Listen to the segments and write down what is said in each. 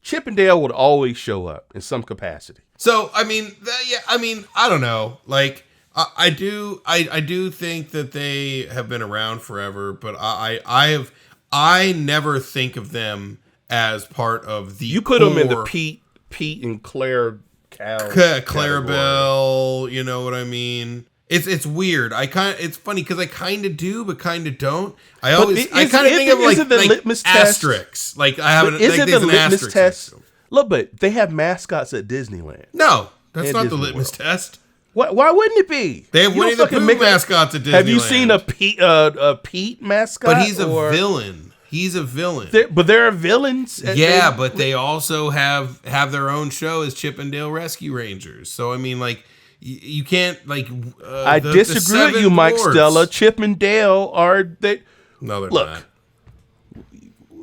Chippendale would always show up in some capacity. So, I mean, I don't know. Like, I do think that they have been around forever, but I never think of them as part of the. You put them in the Pete and Claire Clarabelle, you know what I mean? It's weird. It's funny because I kind of do, but kind of don't. I kind of think of like litmus asterisks. Like I haven't. Is like, it the an litmus test? Look, but they have mascots at Disneyland. No, that's not the litmus test. Why wouldn't it be? They have Winnie the Pooh mascots at Disneyland. Have you seen a Pete mascot? But he's a villain. He's a villain. But there are villains. But they also have their own show as Chippendale Rescue Rangers. So I mean, like, you can't like. I disagree with you, Mike Stella. Chip and Dale are they? No, they're not.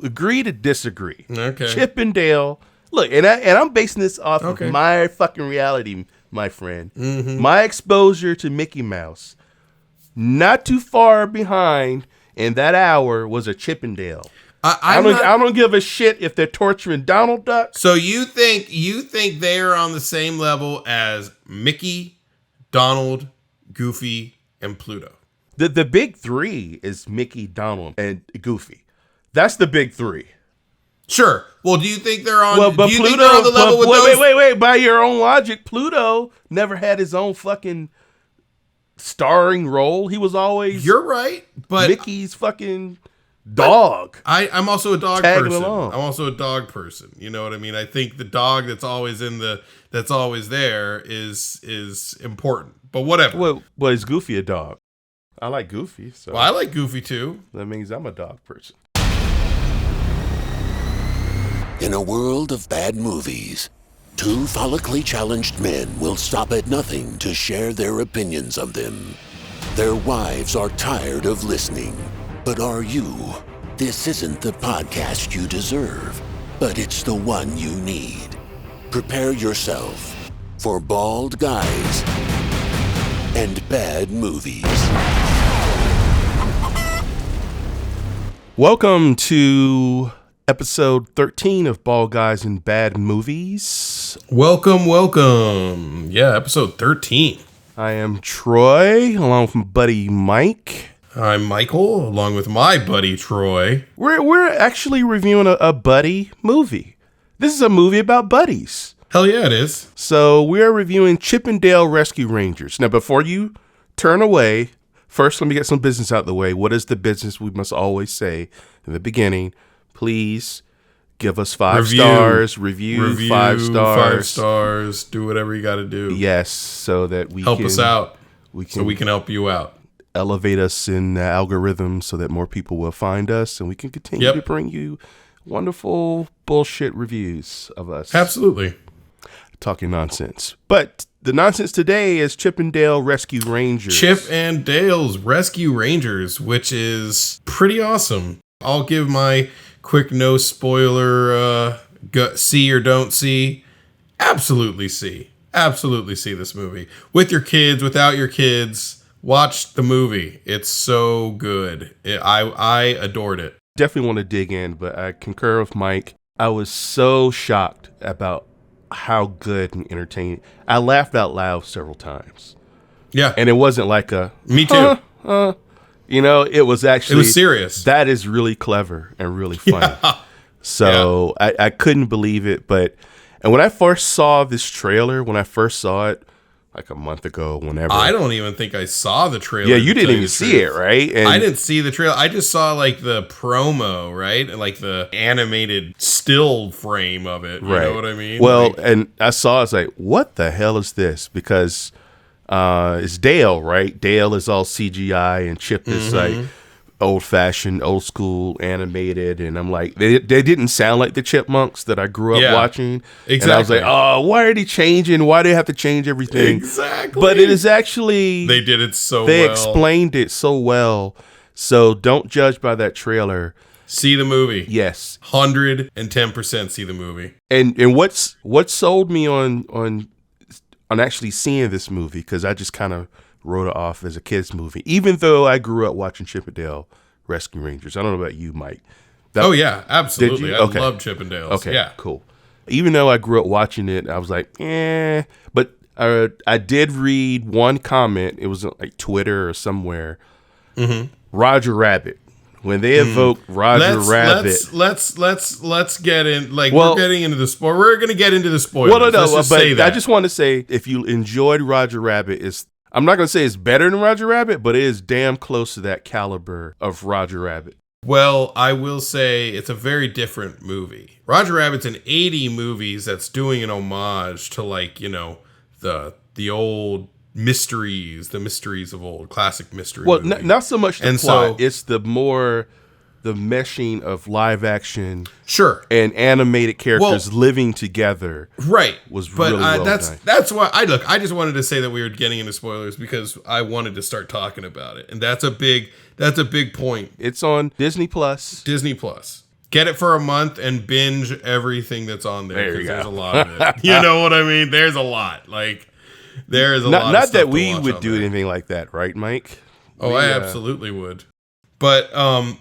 Agree to disagree. Okay. Chip and Dale. Look, and I'm basing this off of my fucking reality, my friend. Mm-hmm. My exposure to Mickey Mouse, not too far behind. And that hour was a Chippendale. I don't give a shit if they're torturing Donald Duck. So you think they're on the same level as Mickey, Donald, Goofy, and Pluto? The big three is Mickey, Donald, and Goofy. That's the big three. Sure. Well, do you think they're on? But do you Pluto, think they're on the level with those? Wait. By your own logic, Pluto never had his own fucking starring role. He was always. You're right, but Mickey's fucking dog. I'm also a dog Tagging person. along. I'm also a dog person. You know what I mean? I think the dog that's always there is important. But whatever. Well, is Goofy a dog? I like Goofy. So. Well, I like Goofy too. That means I'm a dog person. In a world of bad movies, two follically challenged men will stop at nothing to share their opinions of them. Their wives are tired of listening. But are you? This isn't the podcast you deserve, but it's the one you need. Prepare yourself for Bald Guys and Bad Movies. Welcome to episode 13 of Bald Guys and Bad Movies. Welcome. Yeah, episode 13. I am Troy, along with my buddy Mike. I'm Michael, along with my buddy Troy. We're actually reviewing a buddy movie. This is a movie about buddies. Hell yeah, it is. So we're reviewing Chippendale Rescue Rangers. Now, before you turn away, first let me get some business out of the way. What is the business we must always say in the beginning? Please give us 5 stars. Review 5 stars. 5 stars. Do whatever you got to do. Yes, so that we help can us out. So we can help you out. Elevate us in the algorithm so that more people will find us, and we can continue to bring you wonderful bullshit reviews of us. Absolutely. Talking nonsense. But the nonsense today is Chippendale Rescue Rangers. Chip and Dale's Rescue Rangers, which is pretty awesome. I'll give my quick no spoiler see or don't see. Absolutely see. Absolutely see this movie. With your kids, without your kids. Watch the movie. It's so good. I adored it. Definitely want to dig in, but I concur with Mike. I was so shocked about how good and entertaining. I laughed out loud several times. Yeah. And it wasn't like a... Me too. You know, it was actually... It was serious. That is really clever and really funny. Yeah. So I couldn't believe it. And when I first saw this trailer, when I first saw it, like a month ago, whenever. I don't even think I saw the trailer. Yeah, you didn't even see it, right? And I didn't see the trailer. I just saw like the promo, right? And like the animated still frame of it. You know what I mean? Well, and I saw, I was like, what the hell is this? Because it's Dale, right? Dale is all CGI and Chip is like old-fashioned, old-school animated, and I'm like, they didn't sound like the Chipmunks that I grew up watching. Exactly. And I was like, oh, why are they changing? Why do they have to change everything? Exactly. But it is actually... They did it so well. They explained it so well. So don't judge by that trailer. See the movie. Yes. 110% see the movie. And what sold me on actually seeing this movie, because I just kind of wrote it off as a kid's movie, even though I grew up watching Chippendale Rescue Rangers. I don't know about you, Mike. Oh, yeah, absolutely. Did you? I Okay. love Chippendales. Okay, yeah. cool. Even though I grew up watching it, I was like, eh. But I did read one comment. It was like Twitter or somewhere. Mm-hmm. Roger Rabbit. When they evoke Roger Rabbit, let's get in. Like, we're getting into the spoiler. We're going to get into the spoilers. Well, no, but I just want to say, if you enjoyed Roger Rabbit, I'm not going to say it's better than Roger Rabbit, but it is damn close to that caliber of Roger Rabbit. Well, I will say it's a very different movie. Roger Rabbit's an 80 movies that's doing an homage to, like, you know, the old mysteries, the mysteries of old, classic mystery Well, movies. not so much the plot. It's the meshing of live action, sure, and animated characters living together. Right, was really well done. That's why I just wanted to say that we were getting into spoilers because I wanted to start talking about it, and that's a big point. It's on Disney Plus. Disney Plus. Get it for a month and binge everything that's on there because there's a lot of it. You know what I mean? There's a lot. Like, there is a lot. Not that we would do anything like that, right, Mike? Oh, I absolutely would. But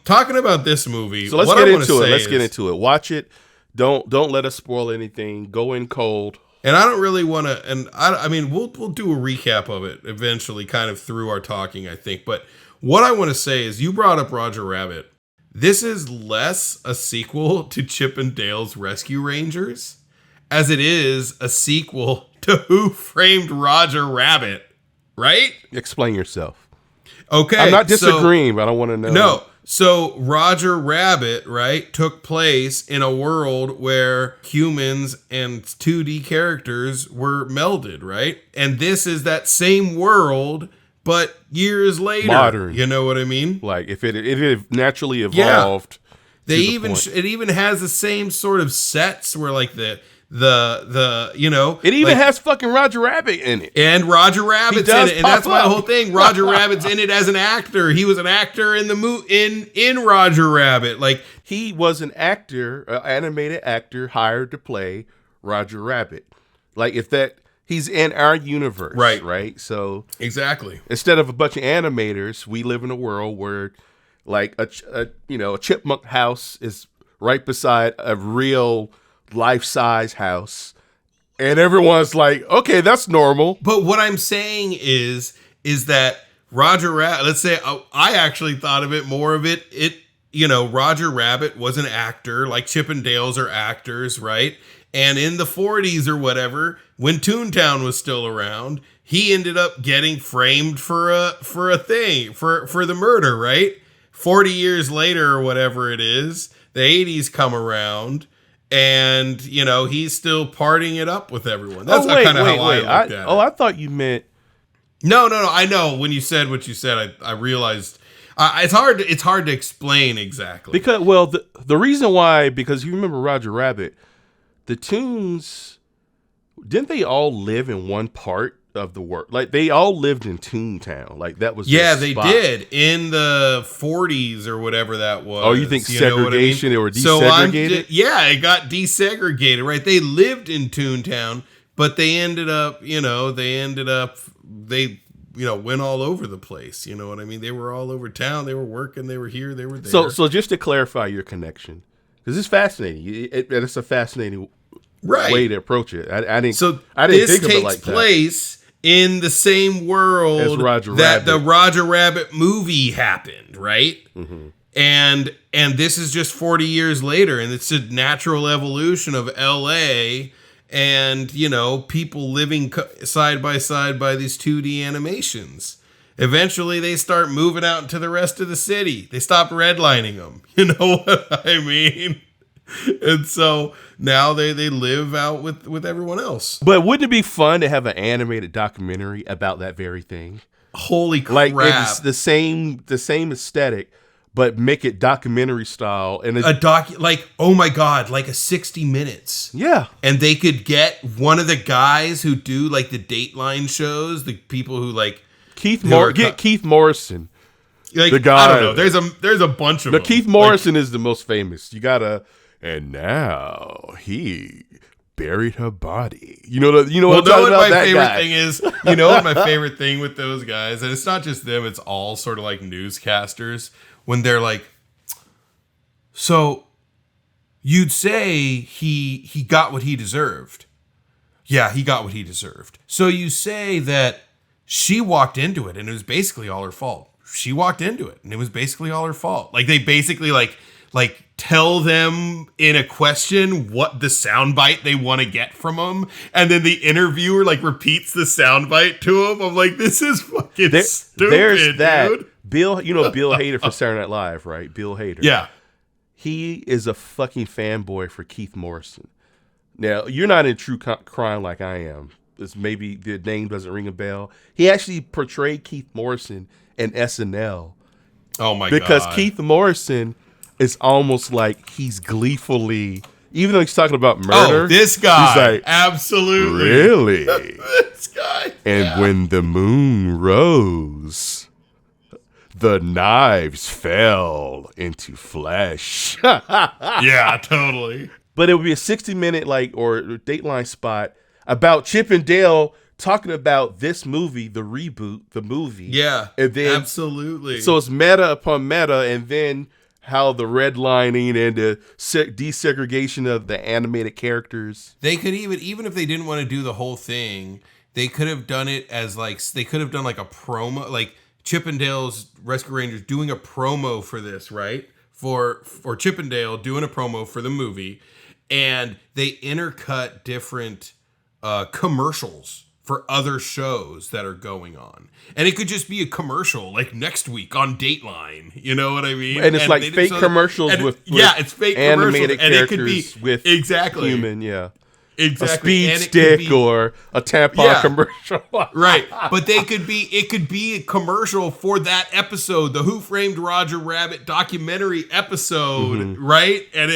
talking about this movie, so let's get into it. Let's get into it. Watch it. Don't let us spoil anything. Go in cold. And I don't really want to. And I mean, we'll do a recap of it eventually, kind of through our talking, I think. But what I want to say is, you brought up Roger Rabbit. This is less a sequel to Chip and Dale's Rescue Rangers as it is a sequel to Who Framed Roger Rabbit, right? Explain yourself. Okay. I'm not disagreeing, but I want to know. No. So Roger Rabbit, right, took place in a world where humans and 2D characters were melded, right? And this is that same world, but years later. Modern. You know what I mean? Like, if it naturally evolved. Yeah. It even has the same sort of sets where, like, the you know, it even has fucking Roger Rabbit in it, and Roger Rabbit's in it, and that's my whole thing. Roger Rabbit's in it as an actor. He was an actor in the in Roger Rabbit. Like, he was an actor, an animated actor hired to play Roger Rabbit. Like, he's in our universe, right? So exactly. Instead of a bunch of animators, we live in a world where, like, a chipmunk house is right beside a real life-size house, and everyone's like, okay, that's normal. But what I'm saying is that Roger Rabbit, let's say I actually thought of it more of it, you know, Roger Rabbit was an actor, like Chip and Dale's are actors, right? And in the 40s or whatever, when Toontown was still around, he ended up getting framed for the murder, right? 40 years later or whatever it is, the 80s come around, and, you know, he's still partying it up with everyone. That's kind of how I looked at it. Oh, I thought you meant... No. I know. When you said what you said, I realized... it's hard to explain exactly. Because, well, the reason why, because you remember Roger Rabbit, the Toons, didn't they all live in one part of the world? Like, they all lived in Toontown. Like, that was they did in the 40s or whatever that was. Oh, you think segregation? They were desegregated? It got desegregated, right? They lived in Toontown, but they ended up, went all over the place. You know what I mean? They were all over town. They were working. They were here. They were there. So just to clarify your connection, because it's fascinating. It's a fascinating way to approach it. I didn't think of it like that. This takes place in the same world as the Roger Rabbit movie happened, right? Mm-hmm. And this is just 40 years later, and it's a natural evolution of LA and, you know, people living side by side by these 2D animations. Eventually, they start moving out into the rest of the city. They stop redlining them. You know what I mean? And so now they live out with everyone else. But wouldn't it be fun to have an animated documentary about that very thing? Holy crap. Like, it's the same aesthetic, but make it documentary style. And oh my God, like a 60 Minutes. Yeah. And they could get one of the guys who do, like, the Dateline shows, the people who, like... Keith Morrison. Like, the guy. I don't know. There's a bunch of them. Keith Morrison is the most famous. You gotta... And now he buried her body. You know what I'm talking about? My favorite thing is, you know what my favorite thing with those guys, and it's not just them, it's all sort of like newscasters, when they're like, so you'd say he got what he deserved. Yeah, he got what he deserved. So you say that she walked into it and it was basically all her fault. She walked into it and it was basically all her fault. Like they basically like tell them in a question what the soundbite they want to get from them, and then the interviewer like repeats the soundbite to him. I'm like, this is fucking stupid. There's that. Dude. Bill Hader from Saturday Night Live, right? Bill Hader. Yeah. He is a fucking fanboy for Keith Morrison. Now, you're not in true crime like I am. It's maybe the name doesn't ring a bell. He actually portrayed Keith Morrison in SNL. Oh my god. Because Keith Morrison is almost like he's gleefully, even though he's talking about murder. Oh, this guy. He's like, absolutely. Really? This guy. And when the moon rose, the knives fell into flesh. Yeah, totally. But it would be a 60-minute or Dateline spot about Chip and Dale talking about this movie, the reboot, the movie. Yeah, and then, absolutely. So it's meta upon meta, and then how the redlining and the desegregation of the animated characters. They could even if they didn't want to do the whole thing, they could have done it as they could have done like a promo, like Chip and Dale's Rescue Rangers doing a promo for this, right? For Chip and Dale doing a promo for the movie, and they intercut different commercials for other shows that are going on. And it could just be a commercial like next week on Dateline. You know what I mean? And it's fake commercials with it's fake animated commercials. characters, and it could be with exactly human, yeah. Exactly. A speed stick or a tampon commercial. Right. But it could be a commercial for that episode, the Who Framed Roger Rabbit documentary episode, right? And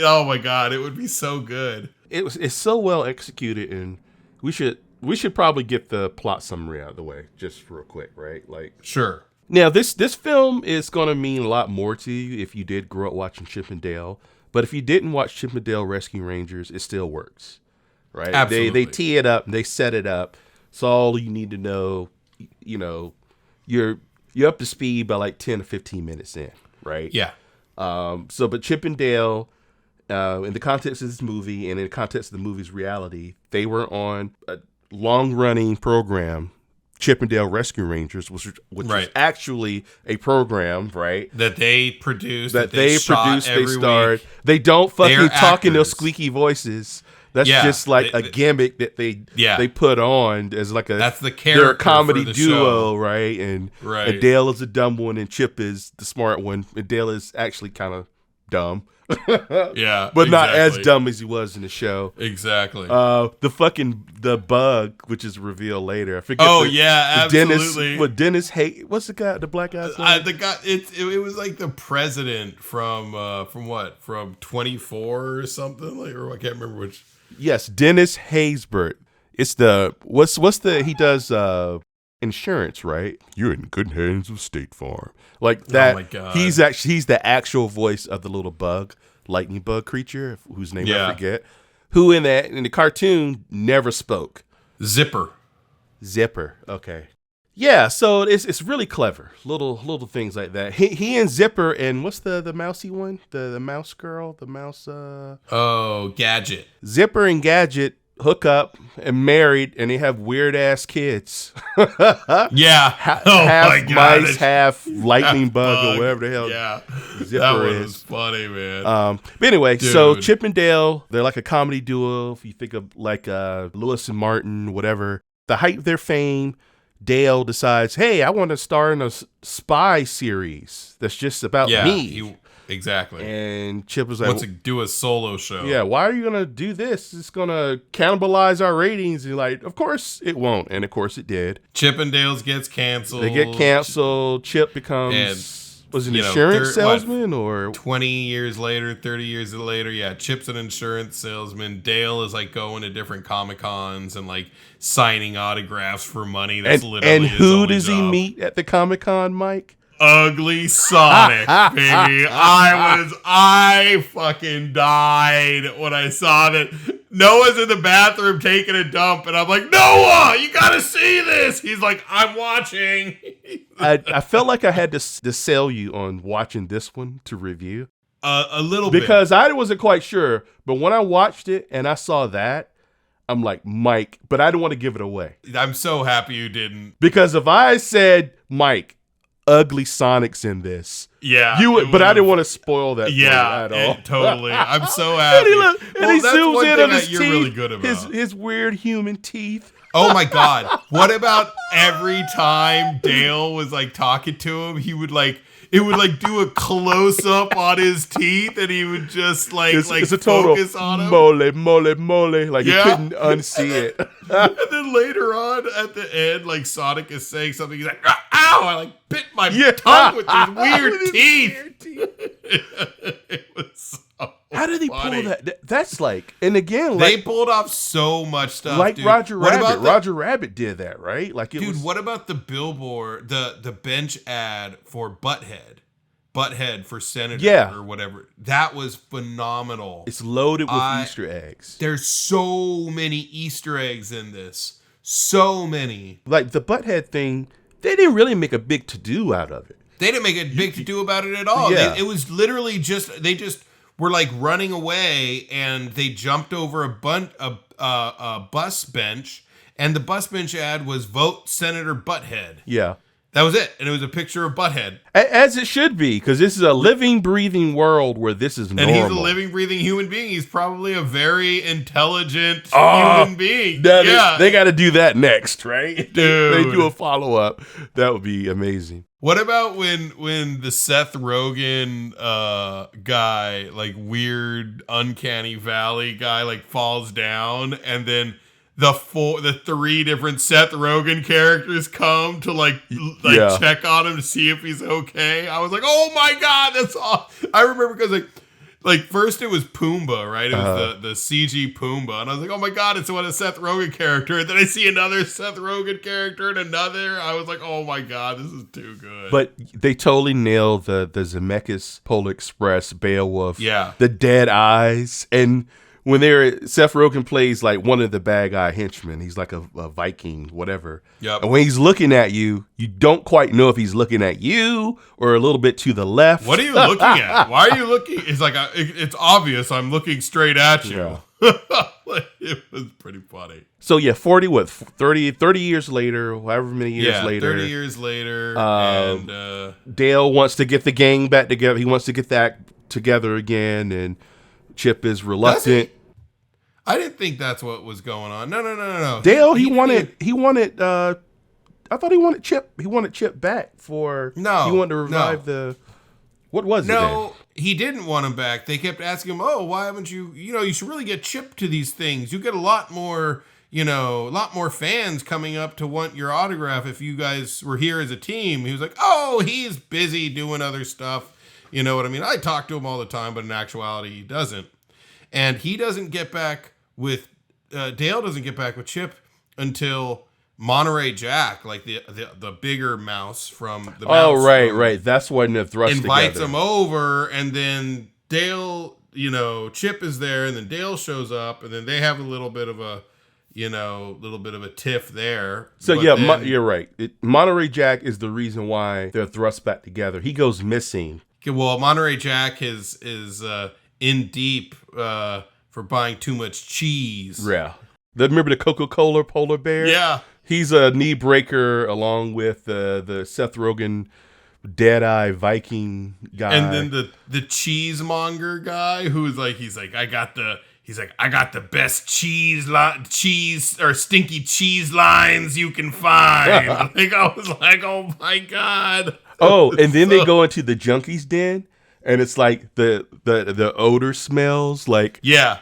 oh my God, it would be so good. It's so well executed, and we should probably get the plot summary out of the way just real quick, right? Sure. Now this film is going to mean a lot more to you if you did grow up watching Chip and Dale. But if you didn't watch Chip and Dale Rescue Rangers, it still works, right? Absolutely. They tee it up and they set it up. So all you need to know, you're up to speed by 10 to 15 minutes in, right? Yeah. But Chip and Dale, in the context of this movie and in the context of the movie's reality, they were on a long-running program, Chip and Dale Rescue Rangers, which was actually a program, right? That they produced, they starred. They don't fucking talk in those squeaky voices. That's just a gimmick that they put on as that's the character. They're a comedy duo, right? And Dale is a dumb one, and Chip is the smart one. And Dale is actually kind of dumb. But not as dumb as he was in the show. Exactly. The bug, which is revealed later. I forget. Absolutely. Dennis what's the guy? The black guy's name? The guy. It was like the president from 24 or something. Or I can't remember which. Yes, Dennis Haysbert. It's he does insurance, right? You're in good hands with State Farm. Like that. Oh my God. He's the actual voice of the little bug, lightning bug creature, whose name I forget. Who in the cartoon never spoke. Zipper. Okay. Yeah, so it's really clever. Little things like that. He and Zipper and what's the mousy one? The mouse girl, the mouse Gadget. Zipper and Gadget hook up and married, and they have weird ass kids. Half mice, half lightning bug or whatever the hell. Yeah, Zipper that was funny, man. But anyway, so Chip and Dale, they're like a comedy duo. If you think of Lewis and Martin, whatever. The height of their fame, Dale decides, hey, I want to star in a spy series that's just about me. Exactly. And Chip was like, wants to do a solo show. Yeah, why are you going to do this? It's going to cannibalize our ratings. And of course it won't. And of course it did. Chip and Dale's gets canceled. They get canceled. Chip becomes, an insurance salesman or? 20 years later, 30 years later, Chip's an insurance salesman. Dale is going to different Comic-Cons and signing autographs for money. That's literally and his who only does job. he meet at the Comic-Con, Mike? Ugly Sonic, baby. I fucking died when I saw that. Noah's in the bathroom taking a dump, and I'm like, Noah, you gotta see this. He's like, I'm watching. I felt like I had to sell you on watching this one to review. A little bit. Because I wasn't quite sure, but when I watched it and I saw that, I'm like, Mike, but I didn't want to give it away. I'm so happy you didn't. Because if I said, Mike, ugly Sonic's in this, yeah, you would, but I didn't want to spoil that at all. Totally. I'm so happy. And he zooms in on his you're teeth, really good about. His weird human teeth. Oh my God. What about every time Dale was like talking to him, it would like do a close up on his teeth, and he would just it's a total focus on him. Mole. Like you couldn't unsee it. And then later on at the end, like Sonic is saying something, he's like, ow, I like bit my tongue with these weird teeth. It was so How did he pull that? That's like, and again, they pulled off so much stuff. Like dude. Roger Rabbit. Roger Rabbit did that, right? Like it was. What about the billboard, the bench ad for Butthead for senator or whatever? That was phenomenal. It's loaded with Easter eggs. There's so many Easter eggs in this. So many. Like the Butthead thing, they didn't really make a big to-do out of it. They didn't make a big to-do about it at all. Yeah. It was literally they just were like running away, and they jumped over a bus bench, and the bus bench ad was vote Senator Butthead. Yeah. That was it. And it was a picture of Butthead. As it should be, because this is a living, breathing world where this is normal. And he's a living, breathing human being. He's probably a very intelligent human being. They got to do that next, right? Dude. They do a follow-up. That would be amazing. What about when the Seth Rogen guy, like weird, uncanny valley guy, like falls down, and then the three different Seth Rogen characters come to check on him to see if he's okay. I was like, oh my God, that's awesome. I remember because like first it was Pumbaa, right? It was the CG Pumbaa. And I was like, oh my God, it's a Seth Rogen character. And then I see another Seth Rogen character and another. I was like, oh my God, this is too good. But they totally nailed the Zemeckis Polar Express, Beowulf. Yeah. The dead eyes. And when Seth Rogen plays like one of the bad guy henchmen, he's like a Viking, whatever. Yep. And when he's looking at you, you don't quite know if he's looking at you or a little bit to the left. What are you looking at? Why are you looking? It's like, it's obvious I'm looking straight at you. Yeah. It was pretty funny. So 30 years later, however many years later. 30 years later. And Dale wants to get the gang back together. He wants to get that together again, and Chip is reluctant. I didn't think that's what was going on. No. Dale, he wanted I thought he wanted Chip. He wanted Chip back for. No. He wanted to revive the. What was it? No, he didn't want him back. They kept asking him, "Oh, why haven't you? You should really get Chip to these things. You get a lot more fans coming up to want your autograph if you guys were here as a team." He was like, "Oh, he's busy doing other stuff." You know what I mean? I talk to him all the time, but in actuality, he doesn't. And he doesn't get back with Dale doesn't get back with Chip until Monterey Jack, like the bigger mouse from the mouse. Oh, right. That's when the thrust invites together. him over, and then Dale, Chip is there, and then Dale shows up, and then they have a little bit of a tiff there. So you're right. Monterey Jack is the reason why they're thrust back together. He goes missing. Well, Monterey Jack is in deep for buying too much cheese. Yeah. Remember the Coca-Cola polar bear? Yeah. He's a knee breaker along with the Seth Rogen dead-eye Viking guy. And then the cheesemonger guy who's he's like, I got the best cheese or stinky cheese lines you can find. I was like, oh my God. Oh, and then they go into the junkies den, and it's like the odor smells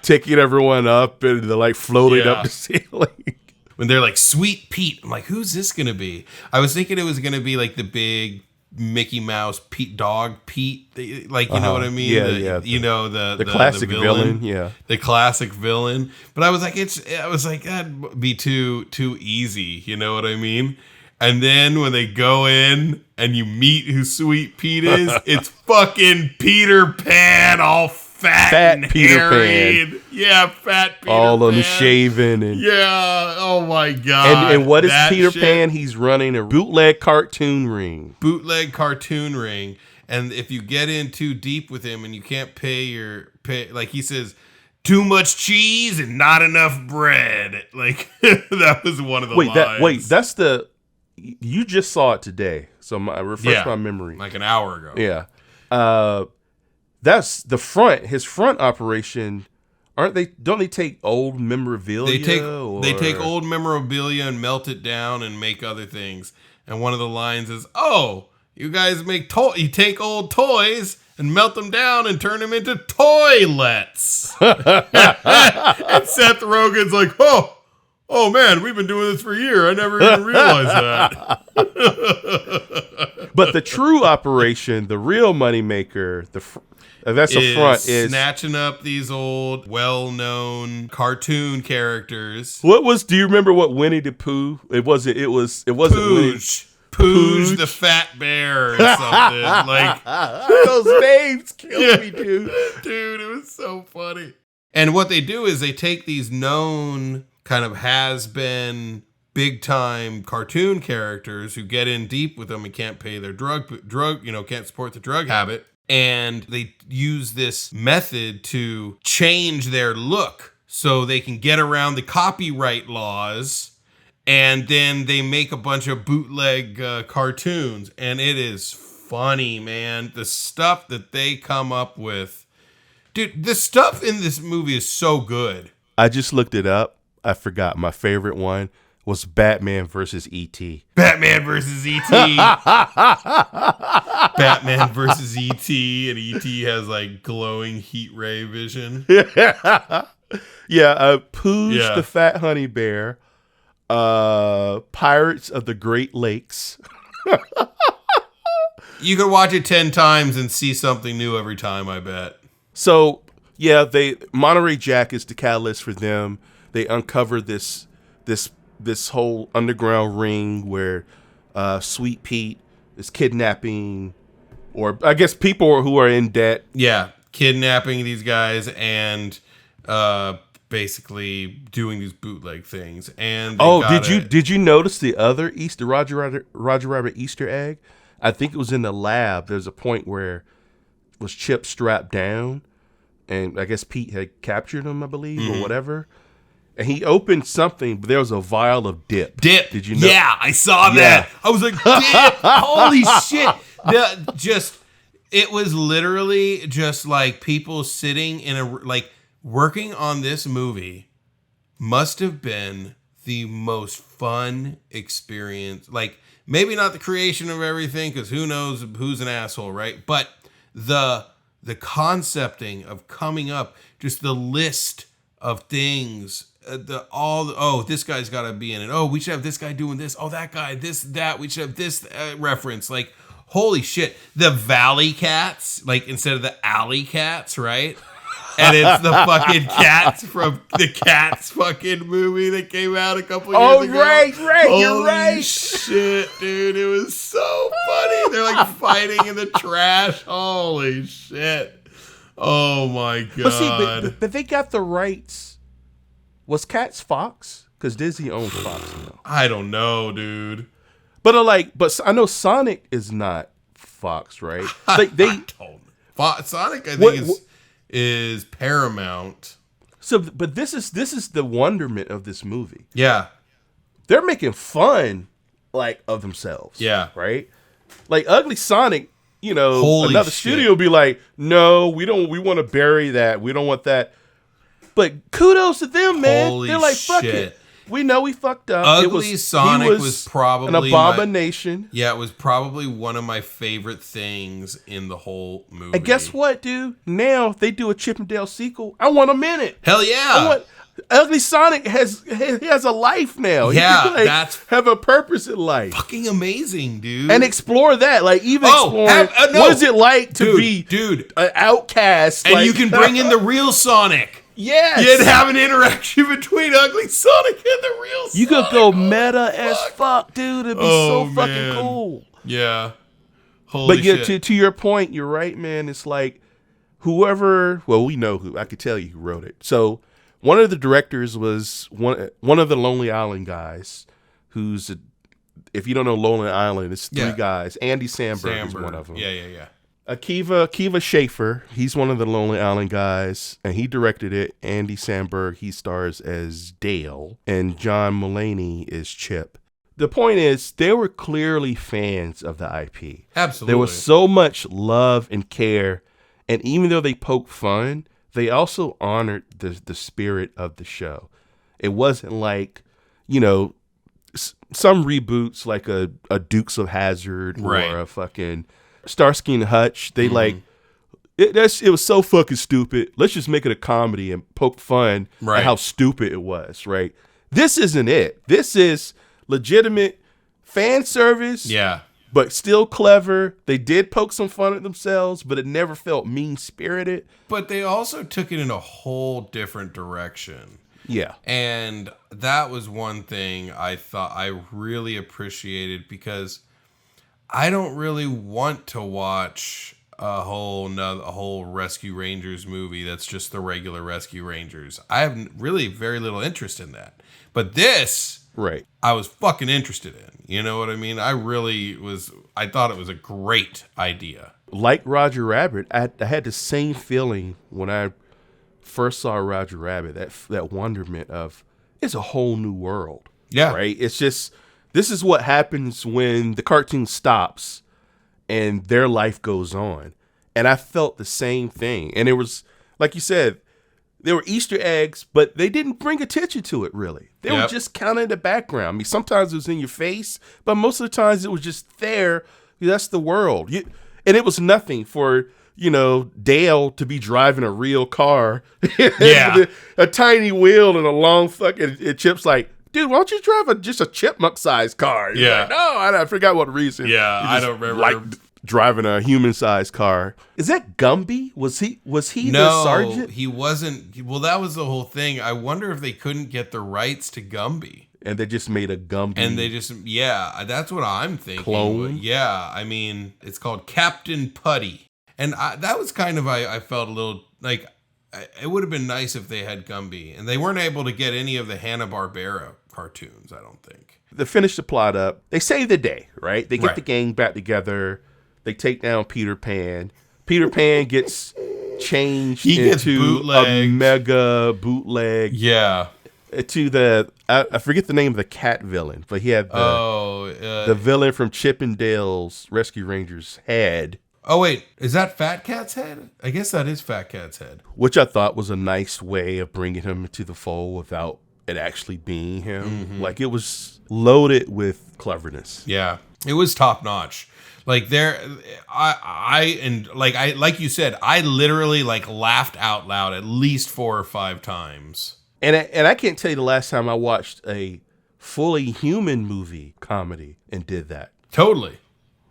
taking everyone up, and they're like floating up the ceiling. When they're like Sweet Pete, I'm like, who's this gonna be? I was thinking it was gonna be like the big Mickey Mouse dog Pete, you know what I mean? The classic villain. Yeah, the classic villain. But I was like, that'd be too easy. You know what I mean? And then when they go in and you meet who Sweet Pete is, it's fucking Peter Pan, all fat and Peter harried. Pan. Yeah, fat Peter all Pan. unshaven. And oh my God. And what is Peter Pan? He's running a bootleg cartoon ring. And if you get in too deep with him and you can't pay, like he says, too much cheese and not enough bread. Like that was one of the lines. That's you just saw it today. So refresh my memory. Like an hour ago. Yeah. That's the front. His front operation. Don't they take old memorabilia? They take old memorabilia and melt it down and make other things. And one of the lines is, "Oh, you guys you take old toys and melt them down and turn them into toilets." And Seth Rogen's like, "Oh man, we've been doing this for a year. I never even realized that." But the true operation, the real moneymaker, that's the front is snatching up these old, well-known cartoon characters. Do you remember what Winnie the Pooh? It wasn't Pooge the fat bear or something. Like those names kill me, dude. Dude, it was so funny. And what they do is they take these known kind of has-been big-time cartoon characters who get in deep with them and can't pay their can't support the drug habit. And they use this method to change their look so they can get around the copyright laws. And then they make a bunch of bootleg cartoons. And it is funny, man. The stuff that they come up with. Dude, the stuff in this movie is so good. I just looked it up. I forgot. My favorite one was Batman versus E.T. Batman versus E.T. Batman versus E.T. And E.T. has like glowing heat ray vision. Yeah, Pooge the Fat Honey Bear. Pirates of the Great Lakes. You could watch it 10 times and see something new every time, I bet. So, yeah, Monterey Jack is the catalyst for them. They uncover this whole underground ring where Sweet Pete is kidnapping, or I guess people who are in debt. Yeah, kidnapping these guys and basically doing these bootleg things. And did you notice the other Roger Rabbit Easter egg? I think it was in the lab. There's a point where was Chip strapped down, and I guess Pete had captured him, I believe, or whatever. And he opened something, but there was a vial of dip. Did you know? Yeah, I saw that. I was like, dip! Holy shit! It was literally just like people sitting in working on this movie must have been the most fun experience. Like, maybe not the creation of everything, because who knows who's an asshole, right? But the concepting of coming up, just the list of things, this guy's got to be in it. Oh, we should have this guy doing this. Oh, that guy, that. We should have this reference. Like, holy shit. The Valley Cats, like instead of the Alley Cats, right? And it's the fucking cats from the Cats fucking movie that came out a couple years ago. Oh, right. You're right. Holy shit, dude. It was so funny. They're like fighting in the trash. Holy shit. Oh, my God. But see, but they got the rights. Was Cats Fox? Because Disney owns Fox now. I don't know, dude. But I know Sonic is not Fox, right? Sonic, I think, is Paramount. So, but this is the wonderment of this movie. Yeah, they're making fun of themselves. Yeah, right. Like Ugly Sonic, Holy another shit. studio would be like, no, we don't. We want to bury that. We don't want that. But kudos to them, man. Holy They're like, fuck shit. it. We know we fucked up. Ugly Sonic was probably an abomination. It was probably one of my favorite things in the whole movie. And guess what, dude? Now, if they do a Chip and Dale sequel, I want them in it. Hell yeah. Ugly Sonic has a life now. Yeah, he that's have a purpose in life. Fucking amazing, dude. And explore that. Like, even exploring what is it like to be an outcast. And you can bring in the real Sonic. Yes. You'd have an interaction between Ugly Sonic and the real Sonic. You could go meta as fuck, dude. It'd be so fucking cool. Yeah. Holy shit. But to your point, you're right, man. It's like whoever, we know who. I could tell you who wrote it. So one of the directors was one of the Lonely Island guys if you don't know Lonely Island, it's three guys. Andy Samberg is one of them. Yeah. Akiva Schaffer, he's one of the Lonely Island guys, and he directed it. Andy Samberg, he stars as Dale, and John Mulaney is Chip. The point is, they were clearly fans of the IP. Absolutely. There was so much love and care, and even though they poked fun, they also honored the spirit of the show. It wasn't like, some reboots like a Dukes of Hazzard or a fucking Starsky and Hutch. They it was so fucking stupid. Let's just make it a comedy and poke fun at how stupid it was, right? This isn't it. This is legitimate fan service. Yeah. But still clever. They did poke some fun at themselves, but it never felt mean-spirited. But they also took it in a whole different direction. Yeah. And that was one thing I thought I really appreciated, because I don't really want to watch a whole Rescue Rangers movie that's just the regular Rescue Rangers. I have really very little interest in that. But this, I was fucking interested in. You know what I mean? I thought it was a great idea. Like Roger Rabbit, I had the same feeling when I first saw Roger Rabbit, that wonderment of, it's a whole new world. Yeah. Right? It's just, this is what happens when the cartoon stops and their life goes on. And I felt the same thing. And it was, like you said, there were Easter eggs, but they didn't bring attention to it, really. They were just kind of in the background. I mean, sometimes it was in your face, but most of the times it was just there. That's the world. And it was nothing for, Dale to be driving a real car. A tiny wheel and a long fucking, and Chip's like, dude, why don't you drive just a chipmunk-sized car? He's like, no, I forgot what reason. Yeah, I don't remember. Like driving a human-sized car. Is that Gumby? Was he the sergeant? No, he wasn't. Well, that was the whole thing. I wonder if they couldn't get the rights to Gumby. And they just made a Gumby. And they just, that's what I'm thinking. Clone? Yeah, I mean, it's called Captain Putty. And that was kind of, I felt a little, like, it would have been nice if they had Gumby. And they weren't able to get any of the Hanna-Barbera cartoons, I don't think. They finish the plot up. They save the day, right? They get the gang back together. They take down Peter Pan. Peter Pan gets changed into a mega bootleg. Yeah. To I forget the name of the cat villain, but he had the villain from Chip and Dale's Rescue Rangers head. Oh, wait. Is that Fat Cat's head? I guess that is Fat Cat's head. Which I thought was a nice way of bringing him into the fold without it actually being him. Mm-hmm. Like, it was loaded with cleverness. Yeah. It was top notch. Like like you said, I literally laughed out loud at least 4 or 5 times. And I can't tell you the last time I watched a fully human movie comedy and did that. Totally.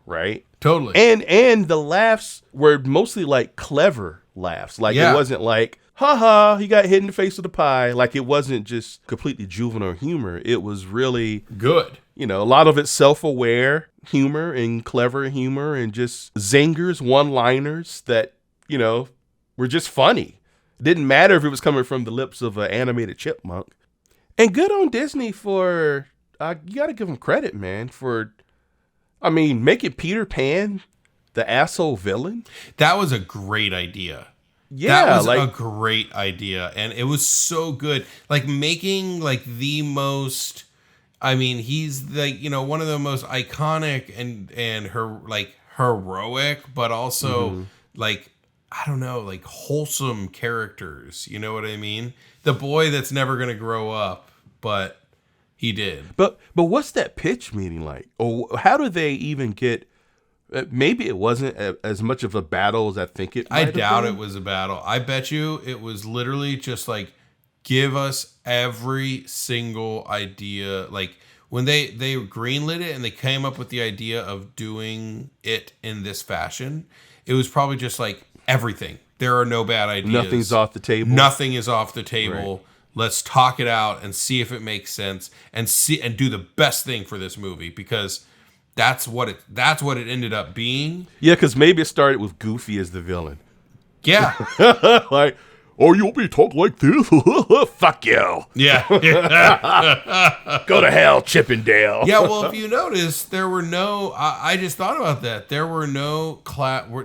Right? Totally. And the laughs were mostly like clever laughs. Like it wasn't like, haha, he got hit in the face with a pie. Like it wasn't just completely juvenile humor. It was really good. A lot of it self-aware humor and clever humor and just zingers, one-liners that, were just funny. It didn't matter if it was coming from the lips of an animated chipmunk. And good on Disney for, you got to give them credit, man, for, making Peter Pan the asshole villain. That was a great idea. Yeah. That was a great idea. And it was so good. Making the most... he's one of the most iconic and heroic, but also wholesome characters. You know what I mean? The boy that's never going to grow up, but he did. But what's that pitch meeting like? Or how do they even get? Maybe it wasn't as much of a battle as I think it. I doubt it was a battle. I bet you it was literally just give us every single idea. When they greenlit it and they came up with the idea of doing it in this fashion, it was probably just everything. There are no bad ideas. Nothing's off the table. Nothing is off the table. Right. Let's talk it out and see if it makes sense and do the best thing for this movie, because that's what it ended up being. Yeah, because maybe it started with Goofy as the villain. Yeah. oh, you'll be talking like this? Fuck you. Yeah. Go to hell, Chippendale. Yeah, well, if you notice, there were no... I just thought about that. There were no...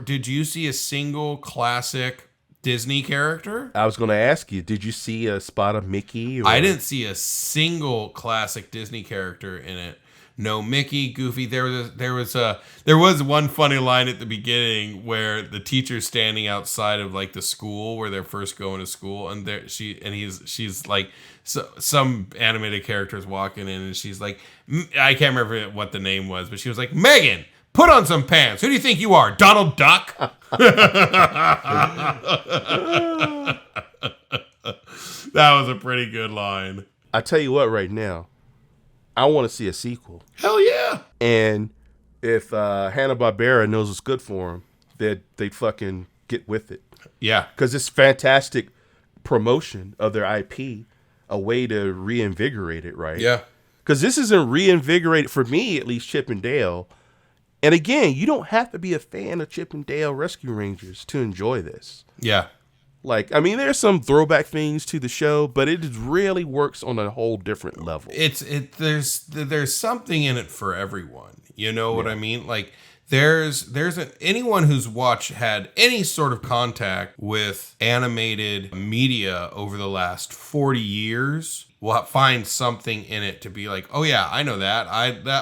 Did you see a single classic Disney character? I was going to ask you, did you see a spot of Mickey? I didn't see a single classic Disney character in it. No Mickey, Goofy. There was one funny line at the beginning where the teacher's standing outside of like the school where they're first going to school, and she's like, some animated character is walking in, and she's like, I can't remember what the name was, but she was like, Megan, put on some pants. Who do you think you are, Donald Duck? That was a pretty good line. I tell you what, right now, I want to see a sequel. Hell yeah. And if Hanna-Barbera knows what's good for them, they'd fucking get with it. Yeah. Because it's fantastic promotion of their IP, a way to reinvigorate it, right? Yeah. Because this isn't reinvigorated, for me at least, Chip and Dale. And again, you don't have to be a fan of Chip and Dale Rescue Rangers to enjoy this. Yeah. Like, I mean, there's some throwback things to the show, but it really works on a whole different level. There's something in it for everyone. You know what I mean? Like, anyone who's had any sort of contact with animated media over the last 40 years will find something in it to be like, oh yeah, I know that.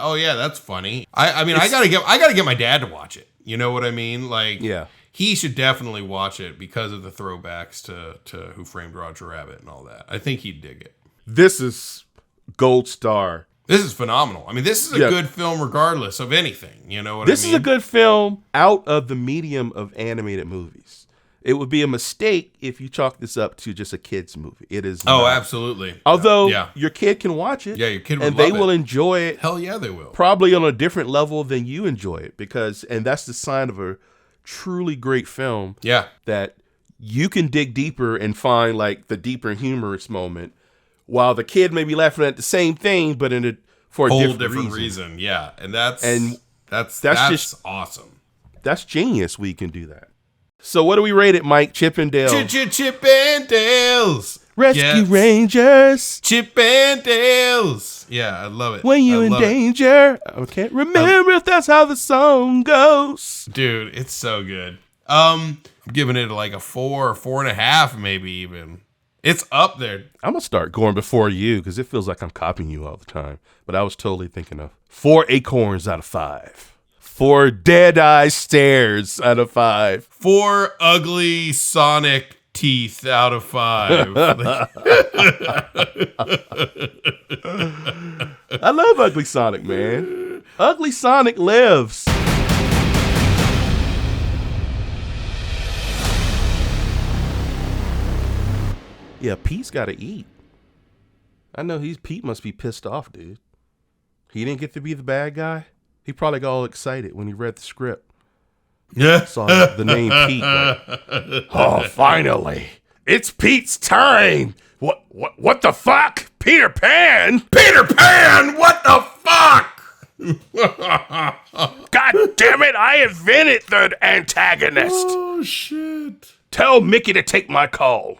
Oh yeah, that's funny. I mean, I gotta get my dad to watch it. You know what I mean? Like, yeah. He should definitely watch it because of the throwbacks to Who Framed Roger Rabbit and all that. I think he'd dig it. This is gold star. This is phenomenal. I mean, this is a good film regardless of anything. You know what I mean? This is a good film out of the medium of animated movies. It would be a mistake if you chalk this up to just a kid's movie. It is Oh, not. absolutely. Although your kid can watch it. Yeah, your kid will and love they will enjoy it. Hell yeah, they will. Probably on a different level than you enjoy it, and that's the sign of a truly great film. Yeah. That you can dig deeper and find like the deeper humorous moment, while the kid may be laughing at the same thing, but for a whole different reason. Yeah, and that's just awesome. That's genius. We can do that. So what do we rate it, Mike? Chip and Dale. Chip and Dale's Rescue Rangers. Chip and Dale's. Yeah, I love it. When you in danger. I can't remember if that's how the song goes. Dude, it's so good. I'm giving it like a 4 or 4.5, maybe even. It's up there. I'm gonna start going before you because it feels like I'm copying you all the time. But I was totally thinking of 4 acorns out of 5. 4 dead-eye stares out of 5. 4 ugly Sonic teeth out of 5. I love Ugly Sonic, man. Ugly Sonic lives. Yeah, Pete's got to eat. I know Pete must be pissed off, dude. He didn't get to be the bad guy. He probably got all excited when he read the script. Yeah. Saw the name Pete. Like, oh, finally. It's Pete's time. What the fuck? Peter Pan? Peter Pan, what the fuck? God damn it, I invented the antagonist. Oh, shit. Tell Mickey to take my call.